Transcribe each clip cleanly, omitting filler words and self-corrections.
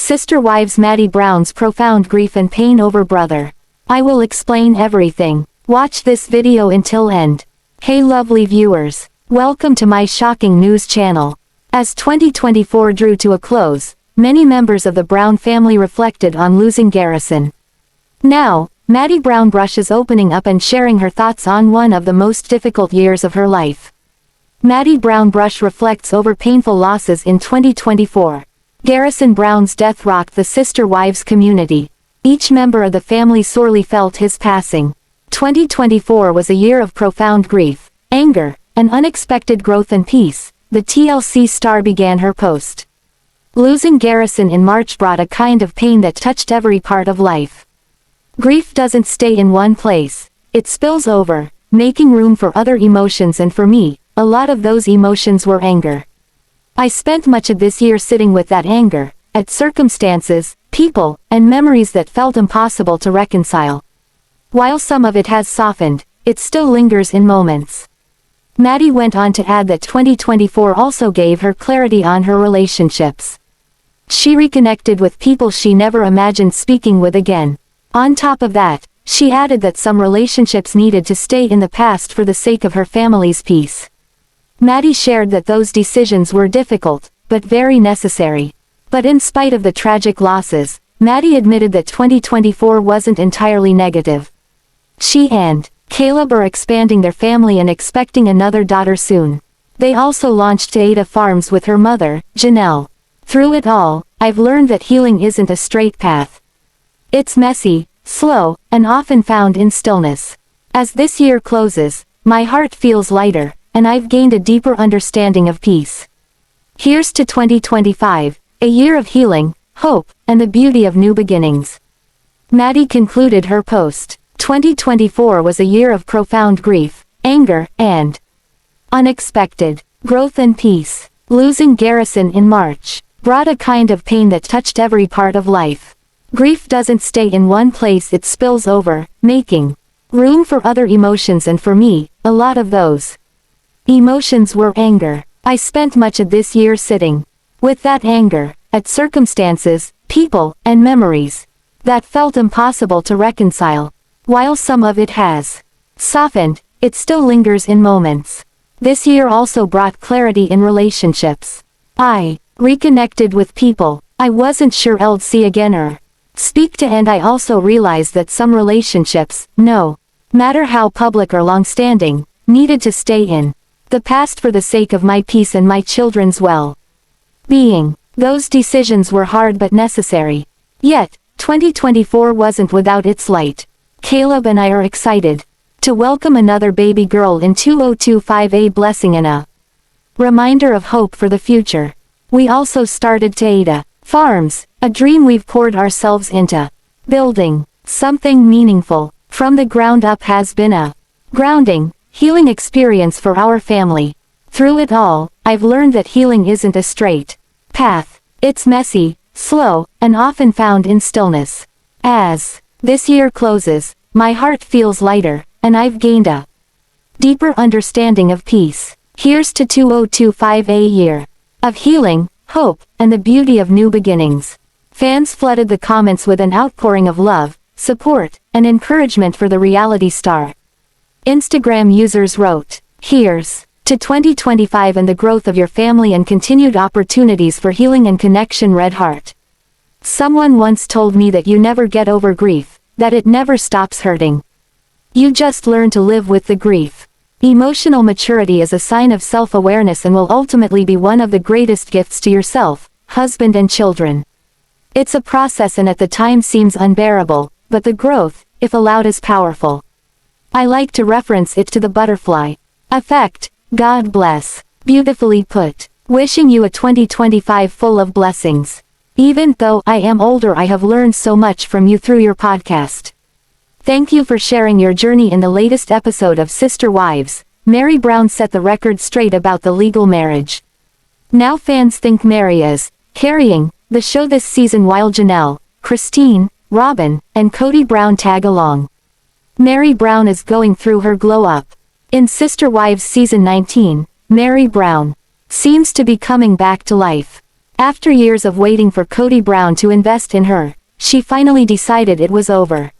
Sister Wives Maddie Brown's profound grief and pain over brother. I will explain everything. Watch this video until end. Hey lovely viewers. Welcome to my shocking news channel. As 2024 drew to a close, many members of the Brown family reflected on losing Garrison. Now, Maddie Brown is opening up and sharing her thoughts on one of the most difficult years of her life. Maddie Brown reflects over painful losses in 2024. Garrison Brown's death rocked the Sister Wives community. Each member of the family sorely felt his passing. 2024 was a year of profound grief, anger, and unexpected growth and peace, the TLC star began her post. Losing Garrison in March brought a kind of pain that touched every part of life. Grief doesn't stay in one place, it spills over, making room for other emotions, and for me, a lot of those emotions were anger. I spent much of this year sitting with that anger, at circumstances, people, and memories that felt impossible to reconcile. While some of it has softened, it still lingers in moments. Maddie went on to add that 2024 also gave her clarity on her relationships. She reconnected with people she never imagined speaking with again. On top of that, she added that some relationships needed to stay in the past for the sake of her family's peace. Maddie shared that those decisions were difficult, but very necessary. But in spite of the tragic losses, Maddie admitted that 2024 wasn't entirely negative. She and Caleb are expanding their family and expecting another daughter soon. They also launched Ada Farms with her mother, Janelle. Through it all, I've learned that healing isn't a straight path. It's messy, slow, and often found in stillness. As this year closes, my heart feels lighter, and I've gained a deeper understanding of peace. Here's to 2025, a year of healing, hope, and the beauty of new beginnings. Maddie concluded her post. 2024 was a year of profound grief, anger, and unexpected growth and peace. Losing Garrison in March brought a kind of pain that touched every part of life. Grief doesn't stay in one place, it spills over, making room for other emotions, and for me, a lot of those emotions were anger. I spent much of this year sitting with that anger, at circumstances, people, and memories that felt impossible to reconcile. While some of it has softened, it still lingers in moments. This year also brought clarity in relationships. I reconnected with people I wasn't sure I'd see again or speak to, and I also realized that some relationships, no matter how public or long-standing, needed to stay in the past for the sake of my peace and my children's well-being. Those decisions were hard but necessary. Yet, 2024 wasn't without its light. Caleb and I are excited to welcome another baby girl in 2025, a blessing and a reminder of hope for the future. We also started Ada Farms, a dream we've poured ourselves into. Building something meaningful from the ground up has been a grounding, healing experience for our family. Through it all, I've learned that healing isn't a straight path. It's messy, slow, and often found in stillness. As this year closes, my heart feels lighter, and I've gained a deeper understanding of peace. Here's to 2025, a year of healing, hope, and the beauty of new beginnings. Fans flooded the comments with an outpouring of love, support, and encouragement for the reality star. Instagram users wrote, "Here's to 2025 and the growth of your family and continued opportunities for healing and connection, Red Heart." Someone once told me that you never get over grief, that it never stops hurting. You just learn to live with the grief. Emotional maturity is a sign of self-awareness and will ultimately be one of the greatest gifts to yourself, husband and children. It's a process and at the time seems unbearable, but the growth, if allowed, is powerful. I like to reference it to the butterfly effect. God bless. Beautifully put. Wishing you a 2025 full of blessings. Even though I am older, I have learned so much from you through your podcast. Thank you for sharing your journey in the latest episode of Sister Wives. Meri Brown set the record straight about the legal marriage. Now fans think Meri is carrying the show this season while Janelle, Christine, Robyn, and Kody Brown tag along. Meri Brown is going through her glow-up. In Sister Wives Season 19, Meri Brown seems to be coming back to life. After years of waiting for Kody Brown to invest in her, she finally decided it was over.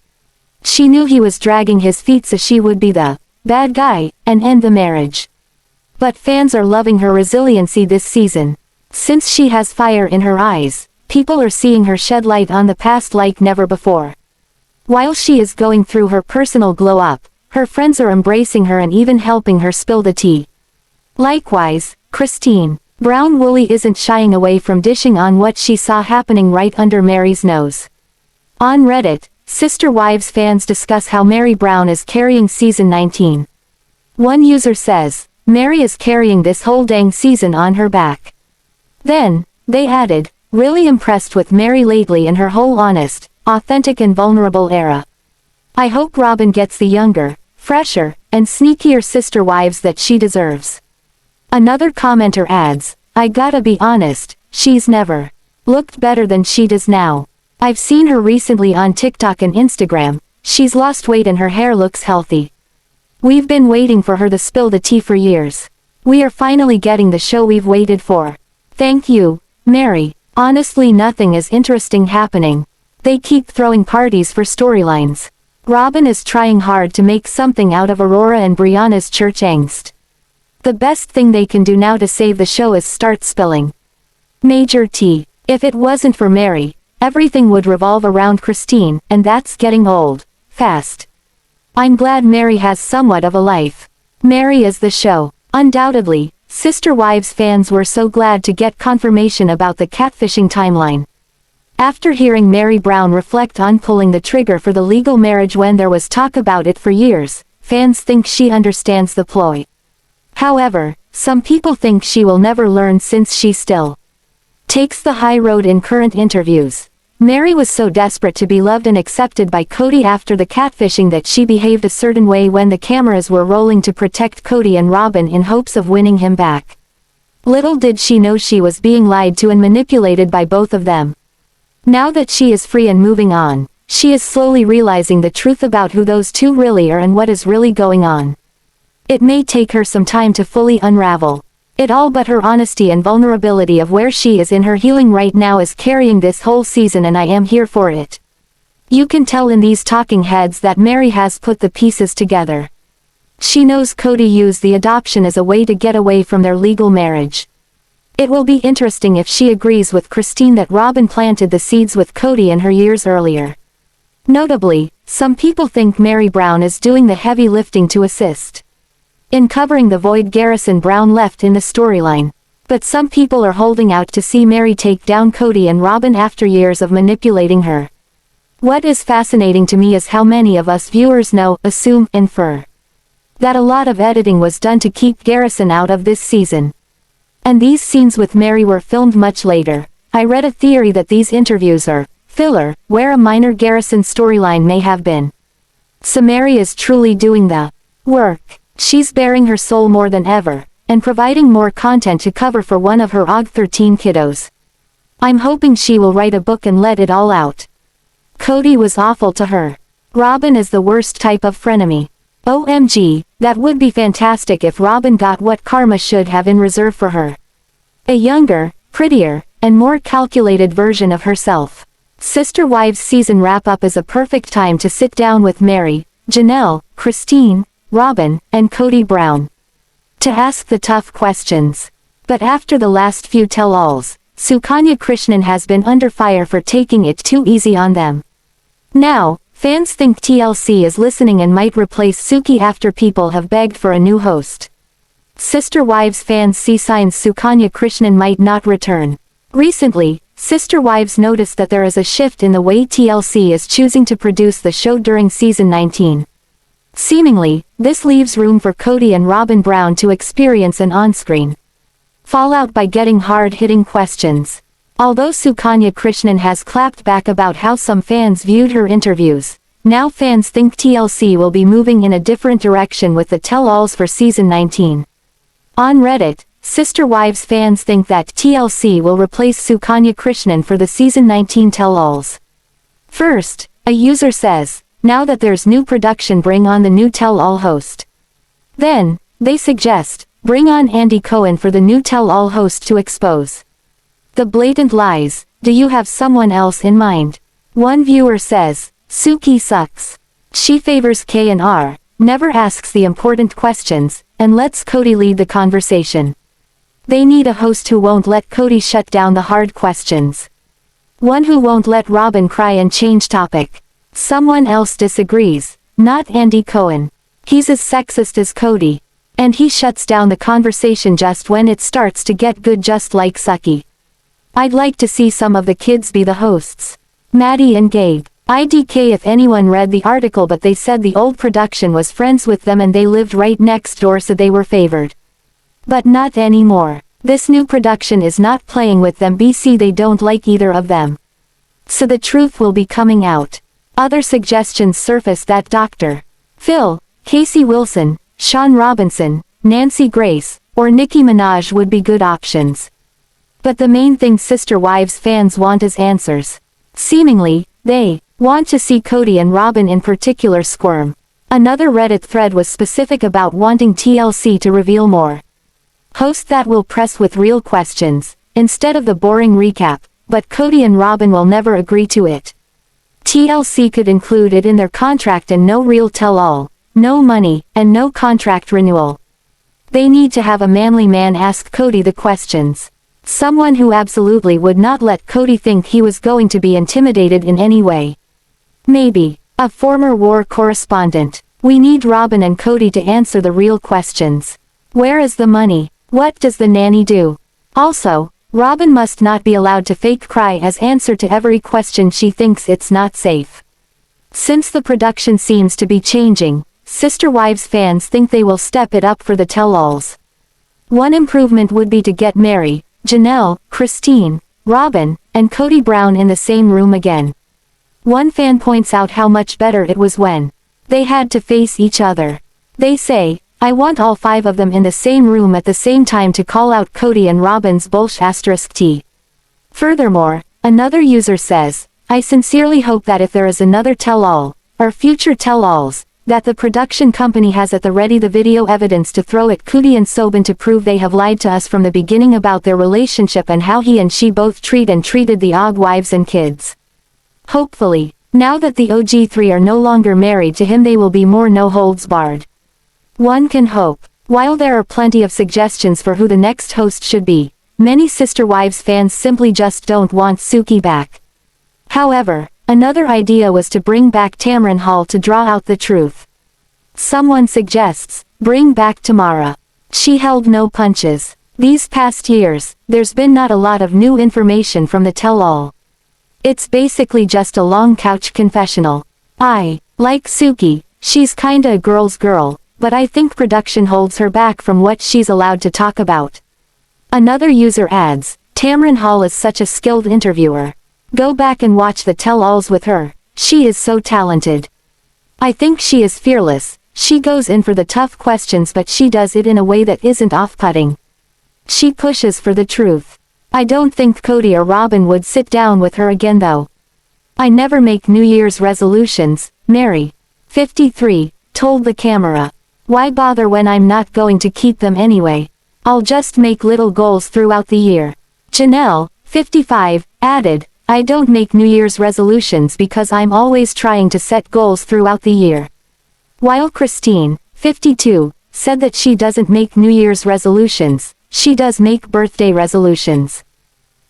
She knew he was dragging his feet so she would be the bad guy and end the marriage. But fans are loving her resiliency this season. Since she has fire in her eyes, people are seeing her shed light on the past like never before. While she is going through her personal glow-up, her friends are embracing her and even helping her spill the tea. Likewise, Christine Brown Woolley isn't shying away from dishing on what she saw happening right under Meri's nose. On Reddit, Sister Wives fans discuss how Meri Brown is carrying season 19. One user says, "Meri is carrying this whole dang season on her back." Then, they added, "Really impressed with Meri lately in her whole honest, authentic and vulnerable era. I hope Robyn gets the younger, fresher, and sneakier sister wives that she deserves." Another commenter adds, "I gotta be honest, she's never looked better than she does now. I've seen her recently on TikTok and Instagram, she's lost weight and her hair looks healthy. We've been waiting for her to spill the tea for years. We are finally getting the show we've waited for. Thank you, Meri. Honestly, nothing is interesting happening. They keep throwing parties for storylines. Robyn is trying hard to make something out of Aurora and Brianna's church angst. The best thing they can do now to save the show is start spilling major tea. If it wasn't for Meri, everything would revolve around Christine, and that's getting old, fast. I'm glad Meri has somewhat of a life. Meri is the show. Undoubtedly, Sister Wives fans were so glad to get confirmation about the catfishing timeline. After hearing Meri Brown reflect on pulling the trigger for the legal marriage when there was talk about it for years, fans think she understands the ploy. However, some people think she will never learn since she still takes the high road in current interviews. Meri was so desperate to be loved and accepted by Kody after the catfishing that she behaved a certain way when the cameras were rolling to protect Kody and Robyn in hopes of winning him back. Little did she know she was being lied to and manipulated by both of them. Now that she is free and moving on, she is slowly realizing the truth about who those two really are and what is really going on. It may take her some time to fully unravel it all, but her honesty and vulnerability of where she is in her healing right now is carrying this whole season, and I am here for it. You can tell in these talking heads that Meri has put the pieces together. She knows Kody used the adoption as a way to get away from their legal marriage. It will be interesting if she agrees with Christine that Robyn planted the seeds with Kody in her years earlier. Notably, some people think Meri Brown is doing the heavy lifting to assist in covering the void Garrison Brown left in the storyline. But some people are holding out to see Meri take down Kody and Robyn after years of manipulating her. What is fascinating to me is how many of us viewers know, assume, infer that a lot of editing was done to keep Garrison out of this season. And these scenes with Meri were filmed much later. I read a theory that these interviews are filler, where a minor Garrison storyline may have been. So Meri is truly doing the work. She's bearing her soul more than ever, and providing more content to cover for one of her OG 13 kiddos. I'm hoping she will write a book and let it all out. Kody was awful to her. Robyn is the worst type of frenemy. OMG, that would be fantastic if Robyn got what karma should have in reserve for her. A younger, prettier, and more calculated version of herself. Sister Wives season wrap-up is a perfect time to sit down with Meri, Janelle, Christine, Robyn, and Kody Brown to ask the tough questions. But after the last few tell-alls, Sukanya Krishnan has been under fire for taking it too easy on them. Now, fans think TLC is listening and might replace Suki after people have begged for a new host. Sister Wives fans see signs Sukanya Krishnan might not return. Recently, Sister Wives noticed that there is a shift in the way TLC is choosing to produce the show during season 19. Seemingly, this leaves room for Kody and Robyn Brown to experience an on-screen fallout by getting hard-hitting questions. Although Sukanya Krishnan has clapped back about how some fans viewed her interviews, now fans think TLC will be moving in a different direction with the tell-alls for season 19. On Reddit, Sister Wives fans think that TLC will replace Sukanya Krishnan for the season 19 tell-alls. First, a user says, now that there's new production, bring on the new tell-all host. Then, they suggest, bring on Andy Cohen for the new tell-all host to expose The blatant lies, do you have someone else in mind? One viewer says, Suki sucks. She favors K and R, never asks the important questions, and lets Kody lead the conversation. They need a host who won't let Kody shut down the hard questions. One who won't let Robyn cry and change topic. Someone else disagrees, not Andy Cohen. He's as sexist as Kody. And he shuts down the conversation just when it starts to get good, just like Suki. I'd like to see some of the kids be the hosts. Maddie and Gabe. IDK if anyone read the article, but they said the old production was friends with them and they lived right next door, so they were favored. But not anymore. This new production is not playing with them, BC they don't like either of them. So the truth will be coming out. Other suggestions surfaced that Dr. Phil, Casey Wilson, Sean Robinson, Nancy Grace, or Nicki Minaj would be good options. But the main thing Sister Wives fans want is answers. Seemingly, they want to see Kody and Robyn in particular squirm. Another Reddit thread was specific about wanting TLC to reveal more. Host that will press with real questions, instead of the boring recap, but Kody and Robyn will never agree to it. TLC could include it in their contract and no real tell-all, no money, and no contract renewal. They need to have a manly man ask Kody the questions. Someone who absolutely would not let Kody think he was going to be intimidated in any way. Maybe a former war correspondent. We need Robyn and Kody to answer the real questions. Where is the money? What does the nanny do? Also, Robyn must not be allowed to fake cry as answer to every question she thinks it's not safe. Since the production seems to be changing, Sister Wives fans think they will step it up for the tell-alls. One improvement would be to get Meri, Janelle, Christine, Robyn, and Kody Brown in the same room again. One fan points out how much better it was when they had to face each other. They say, I want all 5 of them in the same room at the same time to call out Kody and Robyn's bullshit. Furthermore, another user says, I sincerely hope that if there is another tell-all, or future tell-alls, that the production company has at the ready the video evidence to throw at Kody and Sobin to prove they have lied to us from the beginning about their relationship and how he and she both treated the Og wives and kids. Hopefully, now that the OG3 are no longer married to him, they will be more no holds barred. One can hope. While there are plenty of suggestions for who the next host should be, many Sister Wives fans simply just don't want Suki back. However, another idea was to bring back Tamron Hall to draw out the truth. Someone suggests, bring back Tamara. She held no punches. These past years, there's been not a lot of new information from the tell-all. It's basically just a long couch confessional. I like Suki, she's kinda a girl's girl, but I think production holds her back from what she's allowed to talk about. Another user adds, Tamron Hall is such a skilled interviewer. Go back and watch the tell-alls with her, she is so talented. I think she is fearless, she goes in for the tough questions but she does it in a way that isn't off-putting. She pushes for the truth. I don't think Kody or Robyn would sit down with her again though. I never make New Year's resolutions, Meri, 53, told the camera. Why bother when I'm not going to keep them anyway? I'll just make little goals throughout the year. Janelle, 55, added, I don't make New Year's resolutions because I'm always trying to set goals throughout the year. While Christine, 52, said that she doesn't make New Year's resolutions, she does make birthday resolutions.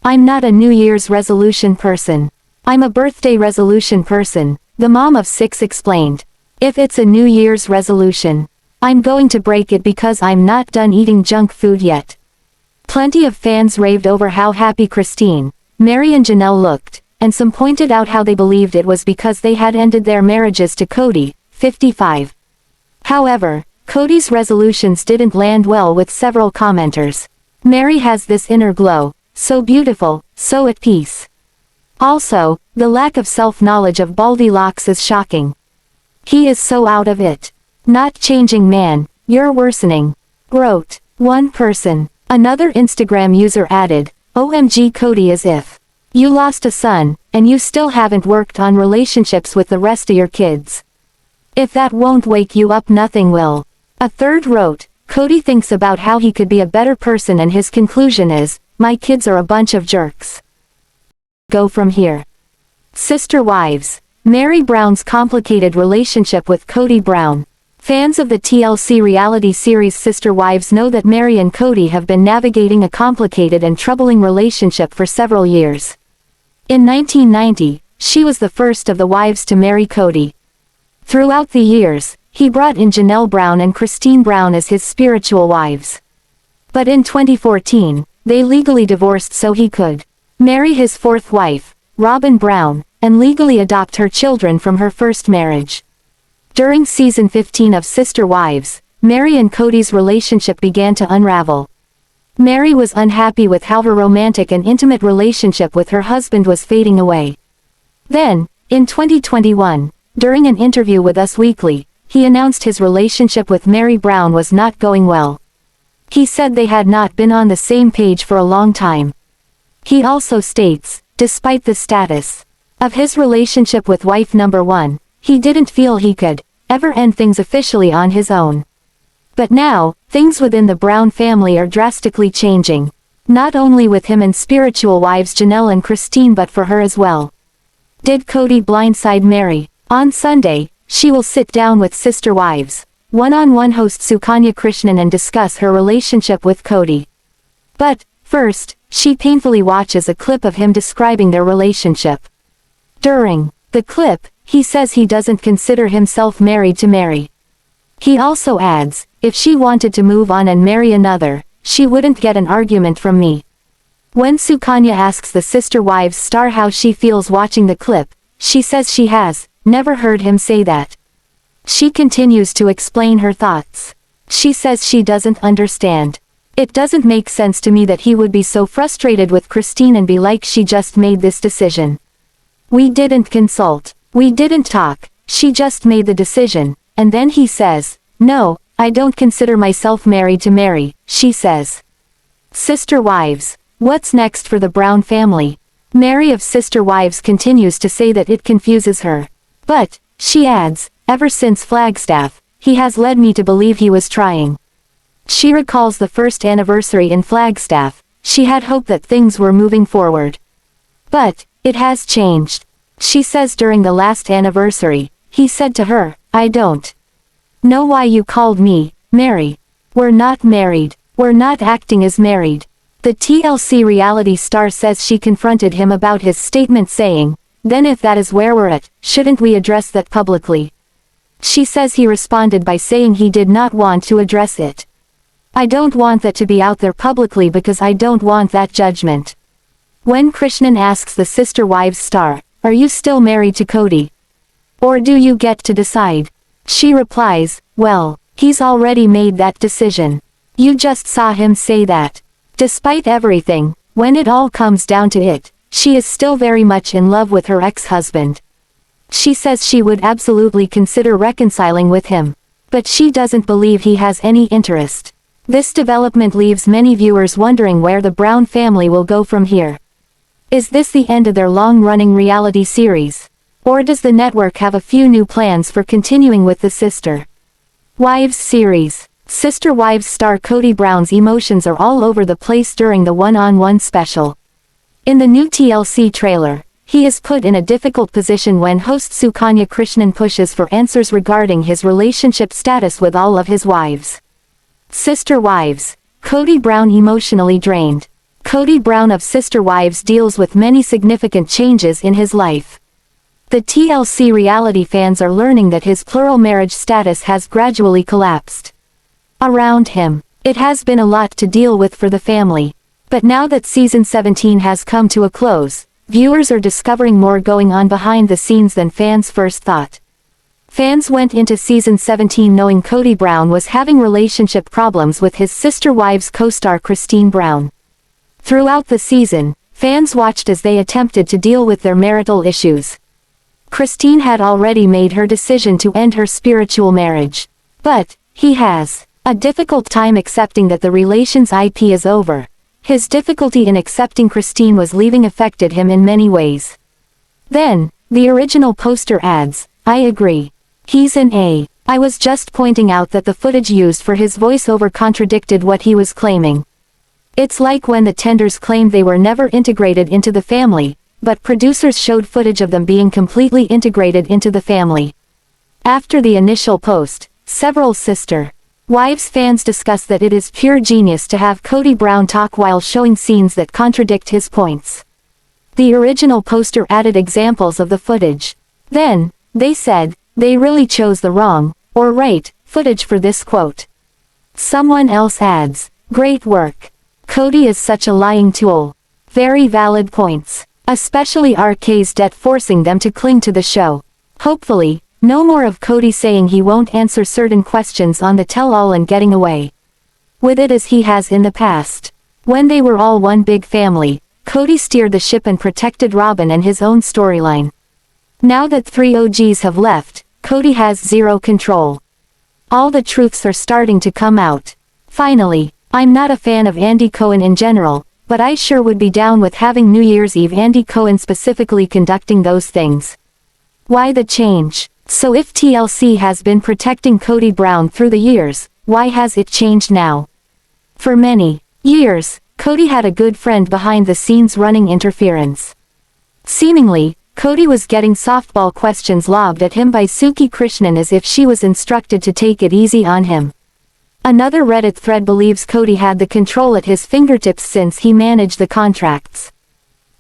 I'm not a New Year's resolution person. I'm a birthday resolution person, the mom of 6 explained. If it's a New Year's resolution, I'm going to break it because I'm not done eating junk food yet. Plenty of fans raved over how happy Christine, Meri and Janelle looked, and some pointed out how they believed it was because they had ended their marriages to Kody, 55. However, Kody's resolutions didn't land well with several commenters. Meri has this inner glow, so beautiful, so at peace. Also, the lack of self-knowledge of Baldy Locks is shocking. He is so out of it. Not changing man, you're worsening. Wrote one person. Another Instagram user added, OMG Kody, as if you lost a son, and you still haven't worked on relationships with the rest of your kids. If that won't wake you up, nothing will. A third wrote, Kody thinks about how he could be a better person and his conclusion is, my kids are a bunch of jerks. Go from here. Sister Wives. Meri Brown's complicated relationship with Kody Brown. Fans of the TLC reality series Sister Wives know that Meri and Kody have been navigating a complicated and troubling relationship for several years. In 1990, she was the first of the wives to marry Kody. Throughout the years, he brought in Janelle Brown and Christine Brown as his spiritual wives. But in 2014, they legally divorced so he could marry his fourth wife, Robyn Brown, and legally adopt her children from her first marriage. During season 15 of Sister Wives, Meri and Kody's relationship began to unravel. Meri was unhappy with how her romantic and intimate relationship with her husband was fading away. Then, in 2021, during an interview with Us Weekly, he announced his relationship with Meri Brown was not going well. He said they had not been on the same page for a long time. He also states, despite the status of his relationship with wife number one, he didn't feel he could ever end things officially on his own. But now, things within the Brown family are drastically changing. Not only with him and spiritual wives Janelle and Christine but for her as well. Did Kody blindside Meri? On Sunday, she will sit down with Sister Wives one-on-one host Sukanya Krishnan and discuss her relationship with Kody. But, first, she painfully watches a clip of him describing their relationship. During the clip, he says he doesn't consider himself married to Meri. He also adds, if she wanted to move on and marry another, she wouldn't get an argument from me. When Sukanya asks the Sister Wives star how she feels watching the clip, she says she has never heard him say that. She continues to explain her thoughts. She says she doesn't understand. It doesn't make sense to me that he would be so frustrated with Christine and be like she just made this decision. We didn't consult. We didn't talk, she just made the decision, and then he says, no, I don't consider myself married to Meri, she says. Sister Wives. What's next for the Brown family? Meri of Sister Wives continues to say that it confuses her. But, she adds, ever since Flagstaff, he has led me to believe he was trying. She recalls the first anniversary in Flagstaff, she had hoped that things were moving forward. But, it has changed. She says during the last anniversary, he said to her, I don't know why you called me Meri. We're not married. We're not acting as married. The TLC reality star says she confronted him about his statement saying, then if that is where we're at, shouldn't we address that publicly? She says he responded by saying he did not want to address it. I don't want that to be out there publicly because I don't want that judgment. When Krishnan asks the Sister Wives star, are you still married to Kody? Or do you get to decide? She replies, well, he's already made that decision. You just saw him say that. Despite everything, when it all comes down to it, she is still very much in love with her ex-husband. She says she would absolutely consider reconciling with him. But she doesn't believe he has any interest. This development leaves many viewers wondering where the Brown family will go from here. Is this the end of their long-running reality series? Or does the network have a few new plans for continuing with the Sister Wives series? Sister Wives star Kody Brown's emotions are all over the place during the one-on-one special. In the new TLC trailer, he is put in a difficult position when host Sukanya Krishnan pushes for answers regarding his relationship status with all of his wives. Sister Wives. Kody Brown emotionally drained. Kody Brown of Sister Wives deals with many significant changes in his life. The TLC reality fans are learning that his plural marriage status has gradually collapsed around him. It has been a lot to deal with for the family. But now that season 17 has come to a close, viewers are discovering more going on behind the scenes than fans first thought. Fans went into season 17 knowing Kody Brown was having relationship problems with his Sister Wives co-star Christine Brown. Throughout the season, fans watched as they attempted to deal with their marital issues. Christine had already made her decision to end her spiritual marriage. But, he has a difficult time accepting that the relation's IP is over. His difficulty in accepting Christine was leaving affected him in many ways. Then, the original poster adds, I agree. He's an A. I was just pointing out that the footage used for his voiceover contradicted what he was claiming. It's like when the tenders claimed they were never integrated into the family, but producers showed footage of them being completely integrated into the family. After the initial post, several Sister Wives fans discussed that it is pure genius to have Kody Brown talk while showing scenes that contradict his points. The original poster added examples of the footage. Then, they said, they really chose the wrong, or right, footage for this quote. Someone else adds, great work. Kody is such a lying tool. Very valid points. Especially RK's debt forcing them to cling to the show. Hopefully, no more of Kody saying he won't answer certain questions on the tell-all and getting away with it as he has in the past. When they were all one big family, Kody steered the ship and protected Robyn and his own storyline. Now that 3 OGs have left, Kody has zero control. All the truths are starting to come out. Finally, I'm not a fan of Andy Cohen in general, but I sure would be down with having New Year's Eve Andy Cohen specifically conducting those things. Why the change? So if TLC has been protecting Kody Brown through the years, why has it changed now? For many years, Kody had a good friend behind the scenes running interference. Seemingly, Kody was getting softball questions lobbed at him by Suki Krishnan as if she was instructed to take it easy on him. Another Reddit thread believes Kody had the control at his fingertips since he managed the contracts.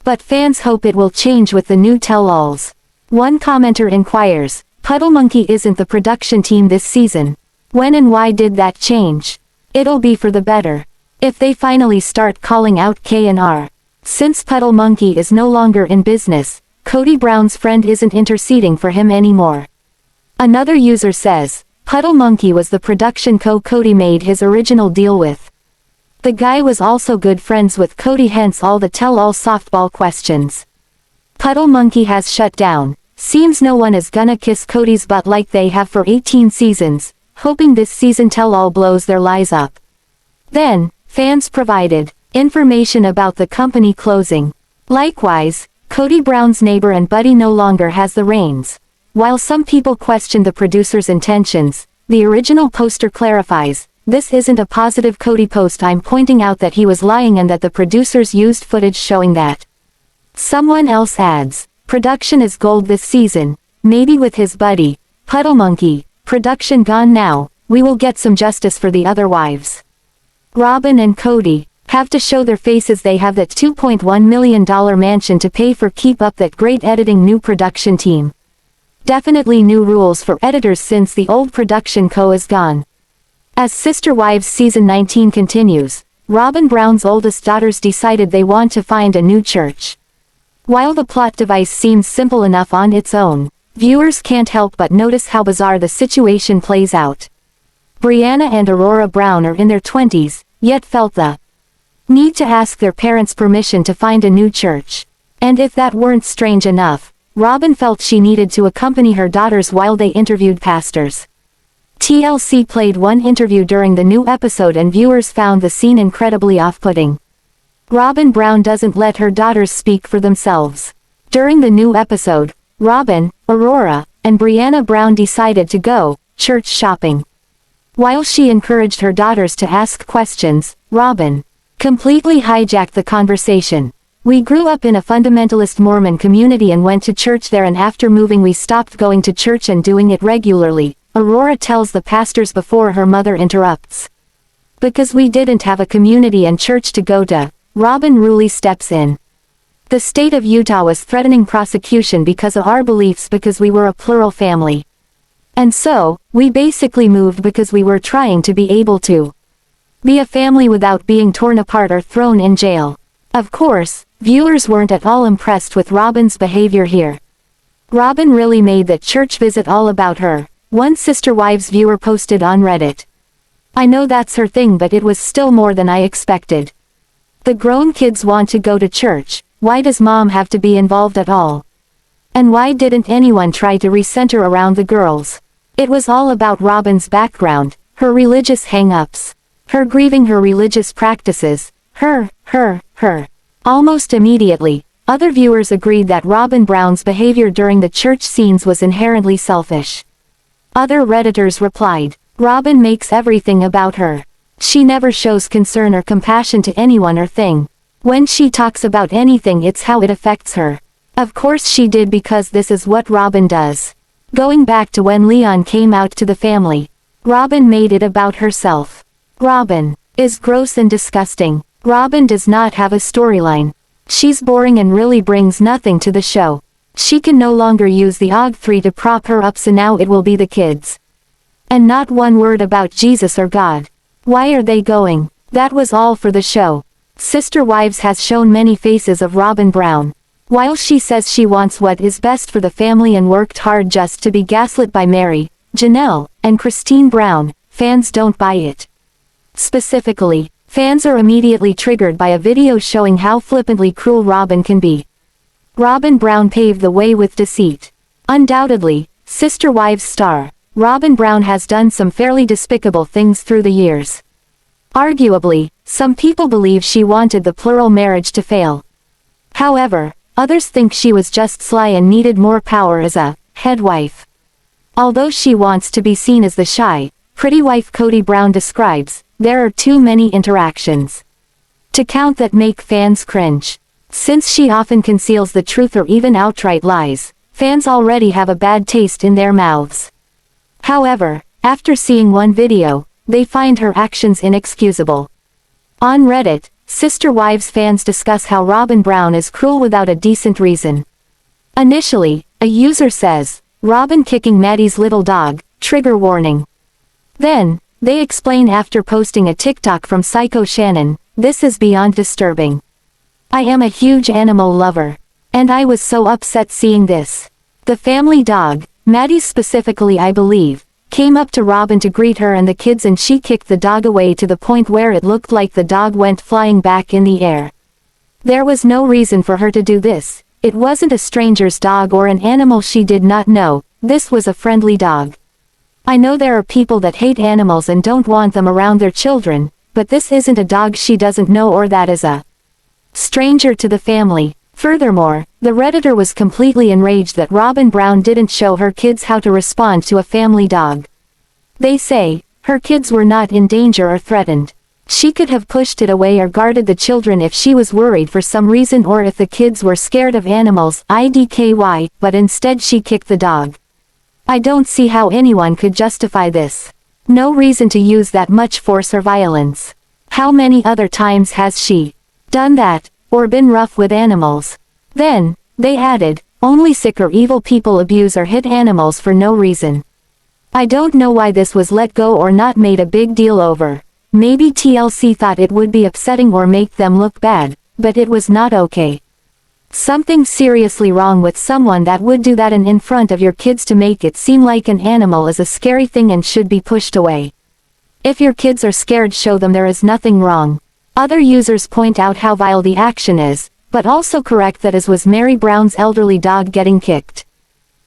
But fans hope it will change with the new tell-alls. One commenter inquires, Puddle Monkey isn't the production team this season. When and why did that change? It'll be for the better. If they finally start calling out K&R. Since Puddle Monkey is no longer in business, Kody Brown's friend isn't interceding for him anymore. Another user says, Puddle Monkey was the production Kody made his original deal with. The guy was also good friends with Kody, hence all the tell-all softball questions. Puddle Monkey has shut down. Seems no one is gonna kiss Kody's butt like they have for 18 seasons, hoping this season tell-all blows their lies up. Then, fans provided information about the company closing. Likewise, Kody Brown's neighbor and buddy no longer has the reins. While some people questioned the producer's intentions, the original poster clarifies, this isn't a positive Kody post. I'm pointing out that he was lying and that the producers used footage showing that. Someone else adds, production is gold this season, maybe with his buddy, Puddle Monkey, production gone now, we will get some justice for the other wives. Robyn and Kody have to show their faces. They have that $2.1 million mansion to pay for. Keep up that great editing. New production team. Definitely new rules for editors since the old production co is gone. As Sister Wives season 19 continues, Robyn Brown's oldest daughters decided they want to find a new church. While the plot device seems simple enough on its own, viewers can't help but notice how bizarre the situation plays out. Brianna and Aurora Brown are in their 20s, yet felt the need to ask their parents' permission to find a new church. And if that weren't strange enough, Robyn felt she needed to accompany her daughters while they interviewed pastors. TLC played one interview during the new episode and viewers found the scene incredibly off-putting. Robyn Brown doesn't let her daughters speak for themselves. During the new episode, Robyn, Aurora, and Brianna Brown decided to go church shopping. While she encouraged her daughters to ask questions, Robyn completely hijacked the conversation. We grew up in a fundamentalist Mormon community and went to church there, and after moving we stopped going to church and doing it regularly, Aurora tells the pastors before her mother interrupts. Because we didn't have a community and church to go to, Robyn Ruley steps in. The state of Utah was threatening prosecution because of our beliefs because we were a plural family. And so, we basically moved because we were trying to be able to be a family without being torn apart or thrown in jail. Of course, viewers weren't at all impressed with Robyn's behavior here. Robyn really made that church visit all about her, one Sister Wives viewer posted on Reddit. I know that's her thing, but it was still more than I expected. The grown kids want to go to church, why does mom have to be involved at all? And why didn't anyone try to recenter around the girls? It was all about Robyn's background, her religious hang-ups, her grieving her religious practices, her. Almost immediately, other viewers agreed that Robyn Brown's behavior during the church scenes was inherently selfish. Other Redditors replied, Robyn makes everything about her. She never shows concern or compassion to anyone or thing. When she talks about anything, it's how it affects her. Of course she did, because this is what Robyn does. Going back to when Leon came out to the family, Robyn made it about herself. Robyn is gross and disgusting. Robyn does not have a storyline. She's boring and really brings nothing to the show. She can no longer use the OG3 to prop her up, so now it will be the kids. And not one word about Jesus or God. Why are they going? That was all for the show. Sister Wives has shown many faces of Robyn Brown. While she says she wants what is best for the family and worked hard just to be gaslit by Meri, Janelle, and Christine Brown, fans don't buy it. Specifically, fans are immediately triggered by a video showing how flippantly cruel Robyn can be. Robyn Brown paved the way with deceit. Undoubtedly, Sister Wives star, Robyn Brown has done some fairly despicable things through the years. Arguably, some people believe she wanted the plural marriage to fail. However, others think she was just sly and needed more power as a head wife. Although she wants to be seen as the shy, pretty wife Kody Brown describes, there are too many interactions to count that make fans cringe. Since she often conceals the truth or even outright lies, fans already have a bad taste in their mouths. However, after seeing one video, they find her actions inexcusable. On Reddit, Sister Wives fans discuss how Robyn Brown is cruel without a decent reason. Initially, a user says, "Robyn kicking Maddie's little dog, trigger warning." Then, they explain after posting a TikTok from Psycho Shannon, "This is beyond disturbing. I am a huge animal lover. And I was so upset seeing this." The family dog, Maddie specifically I believe, came up to Robyn to greet her and the kids, and she kicked the dog away to the point where it looked like the dog went flying back in the air. There was no reason for her to do this. It wasn't a stranger's dog or an animal she did not know. This was a friendly dog. I know there are people that hate animals and don't want them around their children, but this isn't a dog she doesn't know or that is a stranger to the family. Furthermore, the Redditor was completely enraged that Robyn Brown didn't show her kids how to respond to a family dog. They say, her kids were not in danger or threatened. She could have pushed it away or guarded the children if she was worried for some reason, or if the kids were scared of animals, idky, but instead she kicked the dog. I don't see how anyone could justify this. No reason to use that much force or violence. How many other times has she done that, or been rough with animals? Then, they added, only sick or evil people abuse or hit animals for no reason. I don't know why this was let go or not made a big deal over. Maybe TLC thought it would be upsetting or make them look bad, but it was not okay. Something seriously wrong with someone that would do that in front of your kids to make it seem like an animal is a scary thing and should be pushed away. If your kids are scared, show them there is nothing wrong. Other users point out how vile the action is, but also correct that as was Meri Brown's elderly dog getting kicked.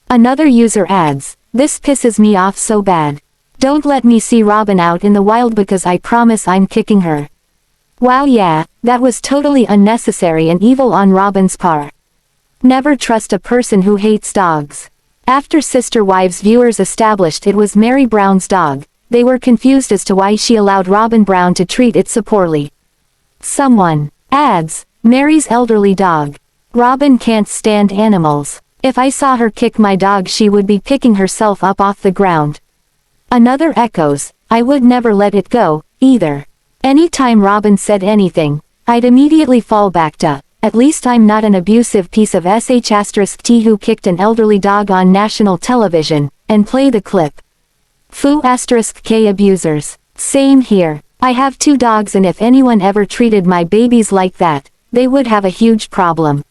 Another user adds, "This pisses me off so bad. Don't let me see Robyn out in the wild because I promise I'm kicking her." Wow, yeah, that was totally unnecessary and evil on Robyn's part. Never trust a person who hates dogs. After Sister Wives viewers established it was Meri Brown's dog, they were confused as to why she allowed Robyn Brown to treat it so poorly. Someone adds, "Meri's elderly dog. Robyn can't stand animals. If I saw her kick my dog, she would be picking herself up off the ground." Another echoes, "I would never let it go, either. Anytime Robyn said anything, I'd immediately fall back to, at least I'm not an abusive piece of sh*t who kicked an elderly dog on national television, and play the clip. Foo*k abusers. Same here. I have 2 dogs, and if anyone ever treated my babies like that, they would have a huge problem.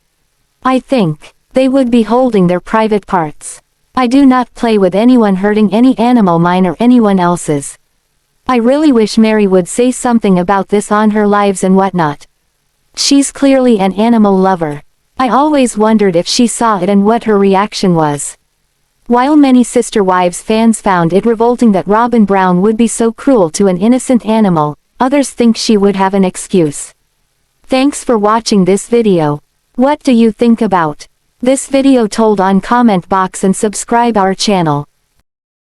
I think they would be holding their private parts. I do not play with anyone hurting any animal, mine or anyone else's. I really wish Meri would say something about this on her lives and whatnot. She's clearly an animal lover. I always wondered if she saw it and what her reaction was. While many Sister Wives fans found it revolting that Robyn Brown would be so cruel to an innocent animal, others think she would have an excuse. Thanks for watching this video. What do you think about this video? Told on comment box and subscribe our channel.